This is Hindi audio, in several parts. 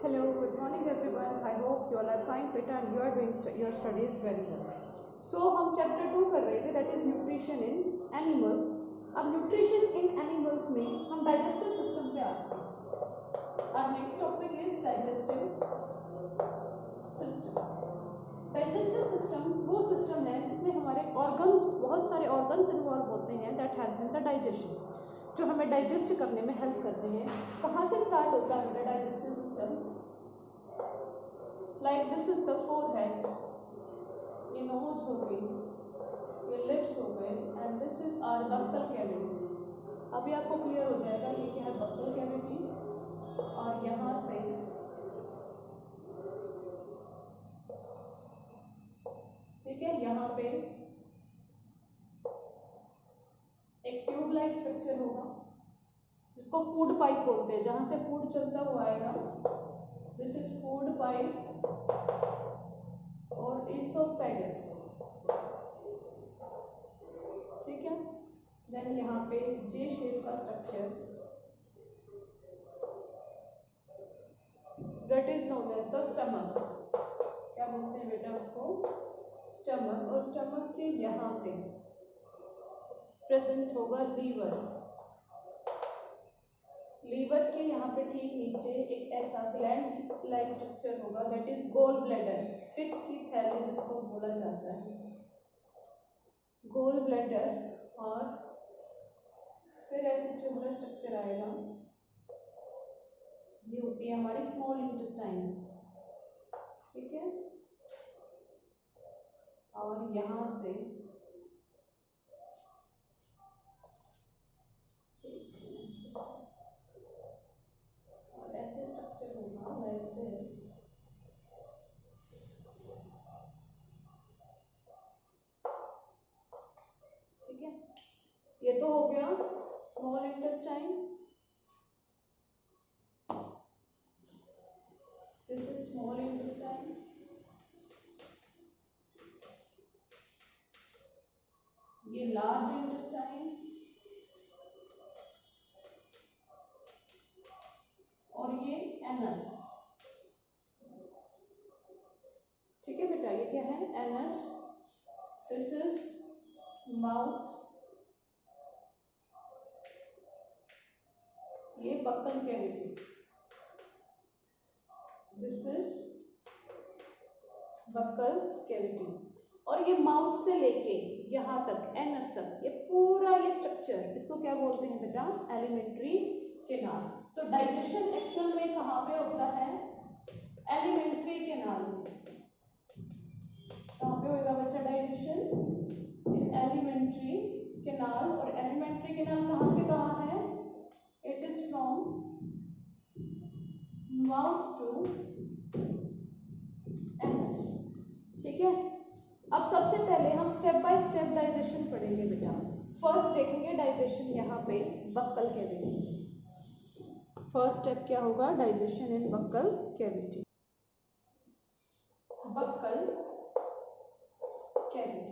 Hello, good morning everyone. I hope you all are fine, fit and you are doing your studies very well. So हम चैप्टर 2 कर रहे थे, that is nutrition in animals. अब न्यूट्रिशन इन एनिमल्स में हम डाइजेस्टिव सिस्टम पे आते हैं. अब next topic is digestive system. Digestive system वो सिस्टम है जिसमें हमारे ऑर्गन्स, बहुत सारे ऑर्गन्स इन्वॉल्व होते हैं that help in the digestion, जो हमें डाइजेस्ट करने में हेल्प करते हैं. कहाँ से स्टार्ट होता है हमारा digestive system? Like this is the forehead, ये नोज हो गई, ये लिप्स हो गए, and this is our buccal cavity. अभी आपको क्लियर हो जाएगा ये क्या है बक्कल कैविटी. और यहाँ से ठीक है, यहाँ पे एक ट्यूब लाइक स्ट्रक्चर होगा जिसको फूड पाइप बोलते हैं, जहां से फूड चलता हुआ आएगा. This is food pipe. और इसोफेगस, ठीक है. देन यहाँ पे जे शेप का structure that is known as the stomach. क्या बोलते हैं बेटा उसको? स्टमक. और स्टमक के यहाँ पे प्रेजेंट होगा लीवर. लीवर के यहाँ पे ठीक नीचे एक ऐसा ग्लैंड लाइक स्ट्रक्चर होगा दैट इज गोल ब्लैडर. पित्त की थैली जिसको बोला जाता है, गोल ब्लैडर. और फिर ऐसे ट्यूबुलर स्ट्रक्चर आएगा, ये होती है हमारी स्मॉल इंटेस्टाइन, ठीक है. और यहाँ से और ऐसे स्ट्रक्चर होगा लाइक दिस. ठीक है, ये तो हो गया small intestine. This is small intestine. ये लार्ज इंटेस्टाइन. और ये एनस. ठीक है बेटा, ये क्या है? एनस. This is mouth. ये buccal cavity. This is buccal cavity. और ये माउथ से लेके यहाँ तक एनस तक ये पूरा ये स्ट्रक्चर, इसको क्या बोलते हैं बेटा? Alimentary canal. तो डाइजेशन एक्चुअल में कहाँ पे होता है? एलिमेंट्री केनाल में. कहाँ पे होगा बच्चा डाइजेशन? In alimentary canal. और एलिमेंट्री केनाल कहाँ से कहाँ है? It is from mouth to anus. ठीक है. अब सबसे पहले हम स्टेप बाय स्टेप डाइजेशन पढ़ेंगे बेटा. फर्स्ट देखेंगे डाइजेशन यहाँ पे बक्कल कैविटी. फर्स्ट स्टेप क्या होगा? डाइजेशन इन बक्कल कैविटी. Buccal cavity.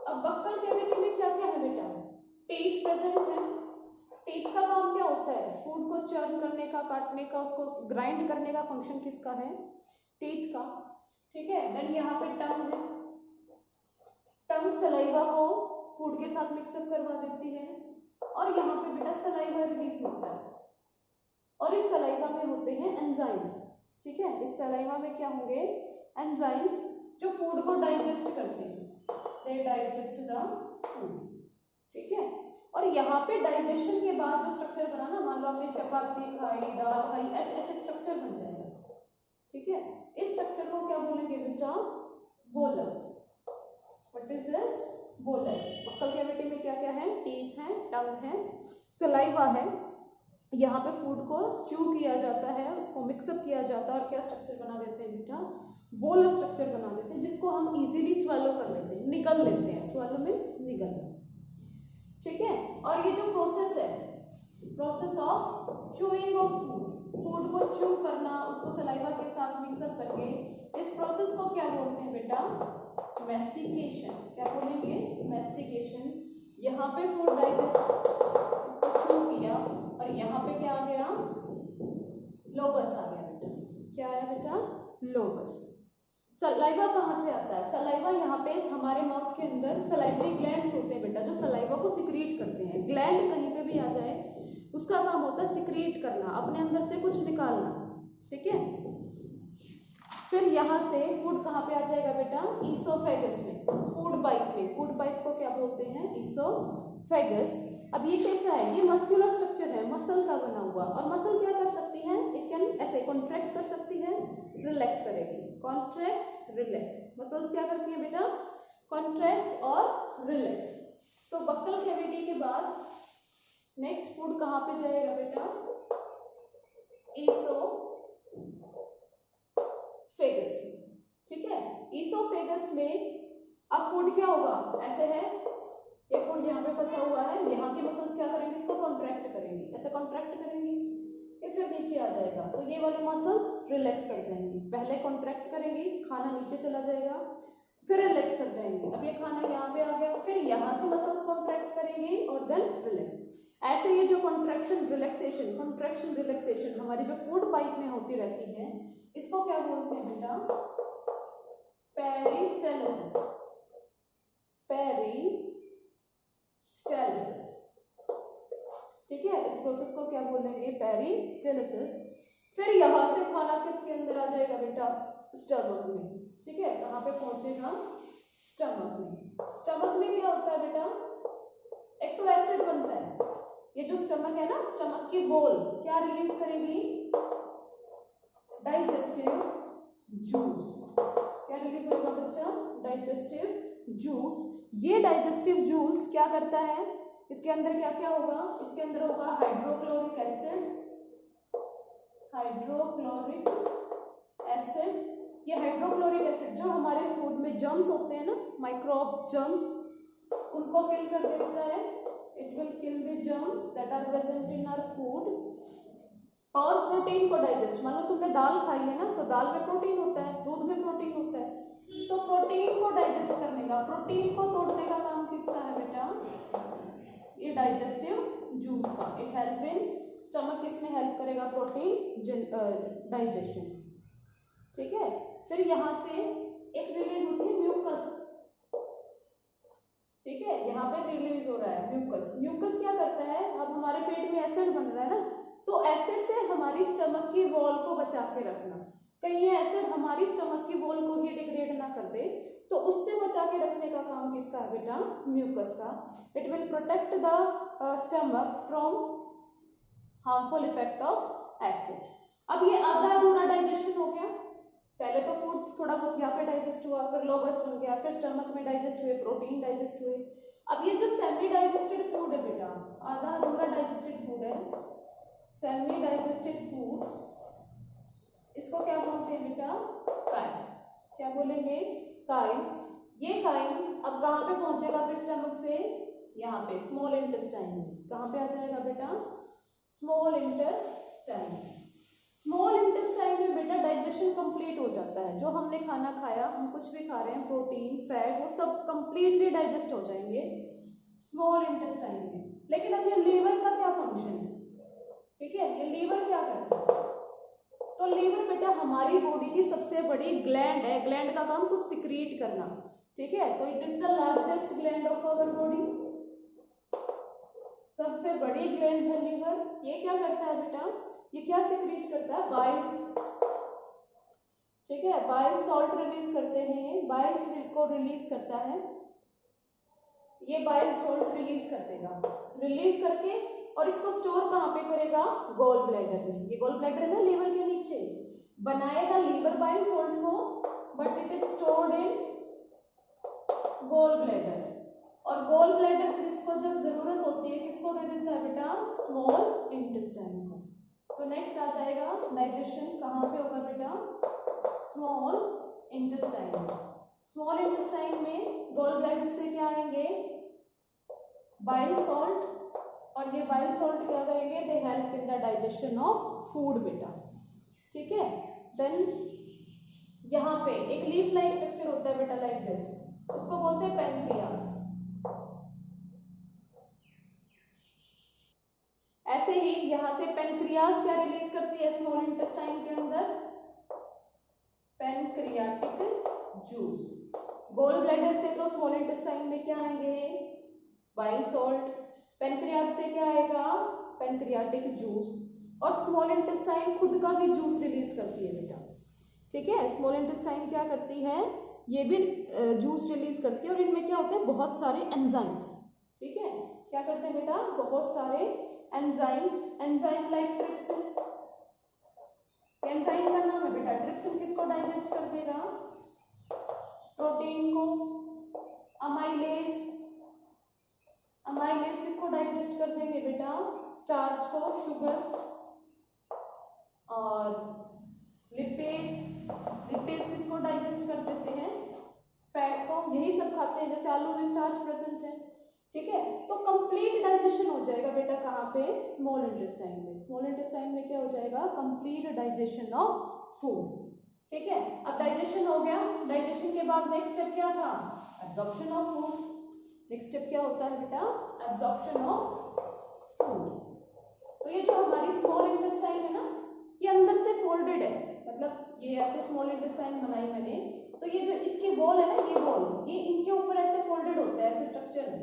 अब बक्कल कैविटी में क्या क्या है बेटा? टीथ प्रेजेंट है. टीथ का काम क्या होता है? फूड को चर्न करने का, काटने का, उसको ग्राइंड करने का फंक्शन किसका है? टीथ का. ठीक है. देन यहाँ पे टंग है. टंग सलाइवा को फूड के साथ मिक्सअप करवा देती है. और यहाँ पे बेटा सलाइवा रिलीज होता है. और इस सलाइवा में होते हैं एंजाइम्स. ठीक है. इस सलाइवा में क्या होंगे? एंजाइम्स, जो फूड को डाइजेस्ट करते हैं. दे डाइजेस्ट द फूड. ठीक है. और यहाँ पे डाइजेशन के बाद जो स्ट्रक्चर बना ना, मान लो आपने चपाती खाई, दाल खाई, ऐसे ऐसे स्ट्रक्चर बन जाएगा. ठीक है. इस स्ट्रक्चर को क्या बोलेंगे बेटा? Bolus. What is this? Bolus. Buccal cavity में क्या क्या है? टीथ है, टंग है, सलाइवा है. यहाँ पे फूड को च्यू किया जाता है, उसको मिक्सअप किया जाता है. और क्या स्ट्रक्चर बना देते हैं बेटा? बोलस स्ट्रक्चर बना देते हैं, जिसको हम इजीली स्वेलो कर लेते हैं, निगल लेते हैं. स्वेलो मीन्स निगलना. ठीक है. और ये जो प्रोसेस है, process of chewing of food, food को च्यू करना, उसको सलाइवा के साथ मिक्सअप करके, इस प्रोसेस को क्या बोलते हैं बेटा? मैस्टिकेशन. क्या बोलेंगे? मैस्टिकेशन. यहाँ पे फूड डाइजेस्ट, इसको च्यू किया, और यहाँ पे क्या आ गया? लोबस आ गया बेटा. क्या आया बेटा? लोबस। सलाइवा कहाँ से आता है? सलाइवा यहाँ पे हमारे माउथ के अंदर सलाइवरी ग्लैंड्स होते हैं बेटा, जो सलाइवा को सिक्रीट करते हैं। ग्लैंड कहीं पे भी आ जाए उसका काम होता है सिक्रीट करना, अपने अंदर से कुछ निकालना, ठीक है। फिर यहाँ से फूड कहाँ पे आ जाएगा बेटा? ईसोफेगस में, फूड पाइप में। फूड पाइप को क्या बोलते हैं? ईसोफेगस। अब ये कैसा है? ये मस्कुलर स्ट्रक्चर है, मसल का बना हुआ। और मसल क्या कर सकती है? इट कैन ऐसे कॉन्ट्रैक्ट कर सकती है, रिलैक्स करेगी। Contract, relax. मसल्स क्या करती है बेटा? कॉन्ट्रैक्ट और रिलैक्स। तो बक्कल कैविटी के बाद नेक्स्ट फूड कहाँ पे जाएगा बेटा? ईसोफेगस में, ठीक है। ईसोफेगस में अब फूड क्या होगा? ऐसे है, ये फूड यहाँ पे फंसा हुआ है, यहाँ की मसल्स क्या करेंगी? इसको कॉन्ट्रैक्ट करेंगी, ऐसे कॉन्ट्रैक्ट करेंगी, ये फिर नीचे आ जाएगा, तो ये वाले मसल्स रिलैक्स कर जाएंगी। पहले कॉन्ट्रैक्ट करेंगी, खाना नीचे चला जाएगा, फिर रिलैक्स कर जाएंगी। अब ये खाना यहाँ पे आ गया, फिर यहाँ से मसल्स कॉन्ट्रैक्ट करेंगी और देन रिलैक्स। ऐसे ये जो कॉन्ट्रैक्शन रिलैक्सेशन हमारी जो फूड पाइप में होती रहती है, इसको क्या बोलते हैं बेटा? पेरिस्टालसिस। पेरिस्टालसिस, ठीक है। इस प्रोसेस को क्या बोलेंगे? पेरिस्टालसिस। फिर यहाँ से खाना किसके अंदर आ जाएगा बेटा? स्टमक में, ठीक है। कहाँ पे पहुंचेगा? स्टमक में। स्टमक में क्या होता है बेटा? एक तो एसिड बनता है, ये जो स्टमक है ना, स्टमक की वॉल क्या रिलीज करेगी? Digestive juice. क्या रिलीज होगा बच्चा? Digestive juice. ये डाइजेस्टिव जूस क्या करता है? इसके अंदर क्या क्या होगा? इसके अंदर होगा हाइड्रोक्लोरिक एसिड। हाइड्रोक्लोरिक एसिड, ये हाइड्रोक्लोरिक एसिड जो हमारे फूड में जर्म्स होते हैं ना, माइक्रोब्स, जर्म्स, उनको किल कर देता है। It will kill the germs that are present in our food. और प्रोटीन को डाइजेस्ट, मान लो तुमने दाल खाई है ना, तो दाल में प्रोटीन होता है, दूध में प्रोटीन होता है, तो प्रोटीन को डाइजेस्ट करने का, प्रोटीन को तोड़ने का काम किसका है बेटा? ये डाइजेस्टिव जूस का। इट हेल्प इन स्टमक, किसमें हेल्प करेगा? प्रोटीन डाइजेशन, ठीक है। फिर यहाँ से एक रिलीज होती है म्यूकस, ठीक है। यहाँ पे रिलीज हो रहा है म्यूकस। म्यूकस क्या करता है? अब हमारे पेट में एसिड बन रहा है ना, तो एसिड से हमारी स्टमक की वॉल को बचा के रखना। कहीं ये एसिड हमारी स्टमक की वॉल को ही डिग्रेड ना कर दे, तो उससे बचा के रखने का काम किसका है बेटा? म्यूकस का। It will protect the stomach from harmful effect of acid. अब ये आधा अधूरा डाइजेशन हो गया। पहले तो फूड थोड़ा बहुत यहाँ पे डाइजेस्ट हुआ, फिर लोबस बन गया, फिर स्टमक में डाइजेस्ट हुए, प्रोटीन डाइजेस्ट हुए। अब ये जो सेमी डाइजेस्टेड फूड है बेटा, आधा अधूरा डाइजेस्टेड फूड है, सेमी डाइजेस्टेड फूड, इसको क्या बोलते हैं बेटा? काइम। क्या बोलेंगे? काइम। ये काइम अब कहाँ पे पहुंचेगा फिर स्टमक से? यहाँ पे स्मॉल इंटेस्टाइन में। कहाँ पे आ जाएगा बेटा? Small intestine. स्मॉल इंटेस्टाइन में बेटा डाइजेशन कंप्लीट हो जाता है। जो हमने खाना खाया, हम कुछ भी खा रहे हैं, प्रोटीन, फैट, वो सब कंप्लीटली डाइजेस्ट हो जाएंगे स्मॉल इंटेस्टाइन में। लेकिन अब ये लीवर का क्या फंक्शन है? ठीक है, ये लीवर क्या करता है? तो लीवर बेटा हमारी बॉडी की सबसे बड़ी ग्लैंड है। ग्लैंड का काम कुछ सिक्रीट करना, ठीक है। तो it is the largest gland of our body, सबसे बड़ी ग्लैंड है लीवर। ये क्या करता है बेटा? ये क्या सिक्रीट करता है? बाइल्स, ठीक है। बाइल सॉल्ट रिलीज करते हैं, बाइल्स को रिलीज करता है, ये बाइल सॉल्ट रिलीज कर देगा। रिलीज करके और इसको स्टोर कहाँ पे करेगा? गॉल ब्लैडर में। ये गॉल ब्लैडर है ना लीवर के नीचे, बनाएगा लीवर बाइल सॉल्ट को, but it is stored in gall bladder. और गॉल ब्लैडर फिर इसको जब जरूरत होती है किसको दे देता है बेटा? स्मॉल इंटेस्टाइन को। तो नेक्स्ट आ जाएगा डाइजेशन, कहाँ पे होगा बेटा? स्मॉल इंटेस्टाइन में। स्मॉल इंटेस्टाइन में गॉल ब्लैडर से क्या आएंगे? बाइल सॉल्ट, और ये बाइल सॉल्ट क्या करेंगे? They help in the digestion of food बेटा, ठीक है। देन यहाँ पे एक लीफ लाइक स्ट्रक्चर होता है बेटा, लाइक दिस, उसको बोलते हैं पैनक्रियाज। ऐसे ही यहाँ से पैनक्रियाज क्या रिलीज करती है स्मॉल इंटेस्टाइन के अंदर? Pancreatic juice. गोल ब्लैडर से तो स्मॉल इंटेस्टाइन में क्या आएंगे, बाइल सॉल्ट। पैनक्रियाज से क्या आएगा, पैनक्रियाटिक जूस। और स्मॉल इंटेस्टाइन खुद का भी जूस रिलीज करती है बेटा, ठीक है। स्मॉल इंटेस्टाइन क्या करती है, ये भी जूस रिलीज करती है। और इनमें क्या होते हैं, बहुत सारे एंजाइम्स, ठीक है। क्या करते हैं बेटा, बहुत सारे एंजाइम लाइक ट्रिप्सिन। एंजाइम का नाम है बेटा ट्रिप्सिन, किसको डाइजेस्ट कर देगा, प्रोटीन को। अमाइलेज किसको डाइजेस्ट कर देंगे बेटा, स्टार्च को, शुगर। और लिपेज किसको डाइजेस्ट कर देते हैं, फैट को। यही सब खाते हैं, जैसे आलू में स्टार्च प्रेजेंट है, ठीक है। तो कंप्लीट डाइजेशन हो जाएगा बेटा कहाँ पे, स्मॉल इंटेस्टाइन में। स्मॉल इंटेस्टाइन में क्या हो जाएगा, कंप्लीट डाइजेशन ऑफ फूड, ठीक है। अब डाइजेशन हो गया, डाइजेशन के बाद नेक्स्ट स्टेप क्या था, absorption of food. Next step क्या होता है बेटा, एब्जॉर्प्शन ऑफ फूड। तो ये जो हमारी स्मॉल इंटेस्टाइन है ना, ये अंदर से फोल्डेड है, मतलब ये ऐसे स्मॉल इंटेस्टाइन बनाई मैंने, तो ये जो इसकी वॉल है ना, ये वॉल, ये इनके ऊपर ऐसे फोल्डेड होता है, ऐसे स्ट्रक्चर है,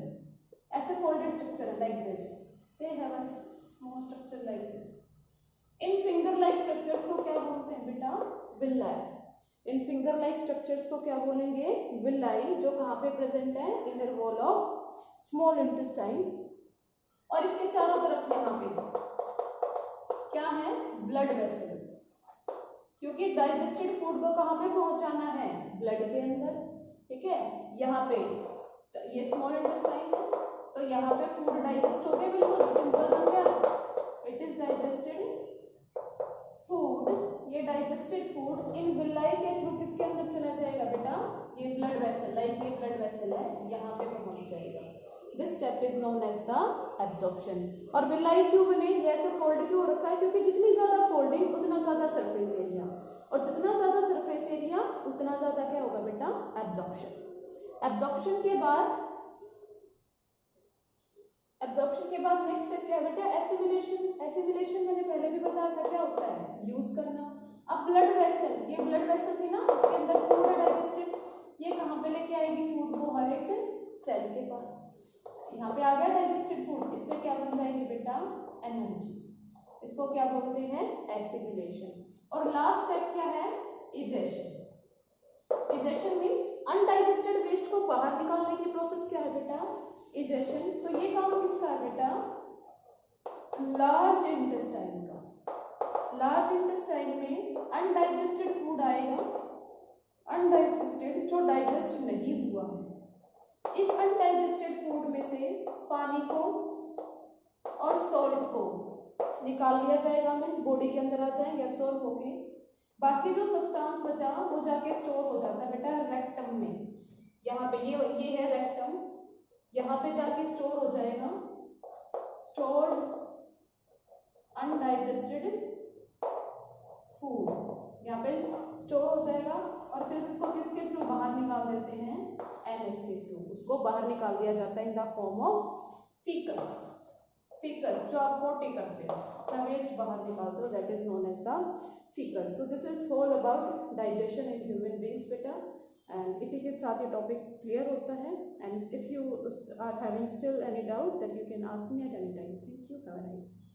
ऐसे फोल्डेड स्ट्रक्चर है, like this. They have a small structure like this. In finger like structures को क्या बोलते हैं बेटा, villi. In finger like structures को क्या बोलेंगे, विलाई, जो कहाँ पे प्रेजेंट है, inner wall of small intestine. और इसके चारों तरफ यहाँ पे क्या है, ब्लड वेसल्स, क्योंकि डाइजेस्टेड फूड को कहाँ पे पहुंचाना है, ब्लड के अंदर, ठीक है। यहाँ पे ये स्मॉल इंटेस्टाइन है, तो यहाँ पे फूड डाइजेस्ट हो गया, बिल्कुल सिंपल बन गया, इट इज डाइजेस्टेड फूड। ये डाइजेस्टेड फूड इन विलाई के थ्रू किसके अंदर चला जाएगा बेटा, ये ब्लड वेसल, लाइक ये ब्लड वेसल है, यहाँ पे पहुंच जाएगा। This step is known as the absorption. और विलाई क्यों बने, ये ऐसे फोल्ड क्यों रखा है, क्योंकि जितनी ज्यादा फोल्डिंग उतना ज्यादा सरफेस एरिया, और जितना ज्यादा सरफेस एरिया उतना ज्यादा क्या होगा बेटा, एब्जॉर्प्शन। एब्जॉर्प्शन के बाद नेक्स्ट स्टेप क्या है बेटा, एसिमिलेशन। एसिमिलेशन मैंने पहले भी बताया था क्या होता है, यूज करना। अब ब्लड वेसल, ये ब्लड वेसल थी ना, इसके अंदर फूड है डाइजेस्टेड, ये कहाँ पे लेके आएगी फूड को, हर एक सेल के पास। यहाँ पे आ गया डाइजेस्टेड फूड, इससे क्या बन जाएगी बेटा, एनर्जी। इसको क्या बोलते हैं, एसिमिलेशन। और लास्ट स्टेप क्या है, egestion. Egestion means undigested waste को बाहर निकालने की प्रोसेस क्या है बेटा, इजेशन। तो ये काम किसका है बेटा, लार्ज इंटेस्टाइन का। लार्ज इंटेस्टाइन में अनडाइजेस्टेड फूड आएगा, अनडाइजेस्टेड जो डाइजेस्ट नहीं हुआ है। इस अनडाइजेस्टेड फूड में से पानी को और सॉल्ट को निकाल लिया जाएगा, मीन्स बॉडी के अंदर आ जाएंगे एब्सॉर्ब होके। बाकी जो सब्सटेंस बचा वो जाके स्टोर हो जाता है बेटा रेक्टम में। यहाँ पे ये है रेक्टम, यहाँ पे जाके स्टोर हो जाएगा, स्टोर्ड अनडाइजेस्टेड फूड यहाँ पे स्टोर हो जाएगा। और फिर उसको किसके थ्रू बाहर निकाल देते हैं, एनएस के थ्रू उसको बाहर निकाल दिया जाता है in the form of faeces. Faeces जो आप पोटी करते हो, अपना वेस्ट बाहर निकालते हो, that is known as the faeces. So this is all about digestion in human beings बेटा। एंड इसी के साथ ये टॉपिक क्लियर होता है। And if you are having still any doubt that you can ask me at any time. Thank you, have a nice day.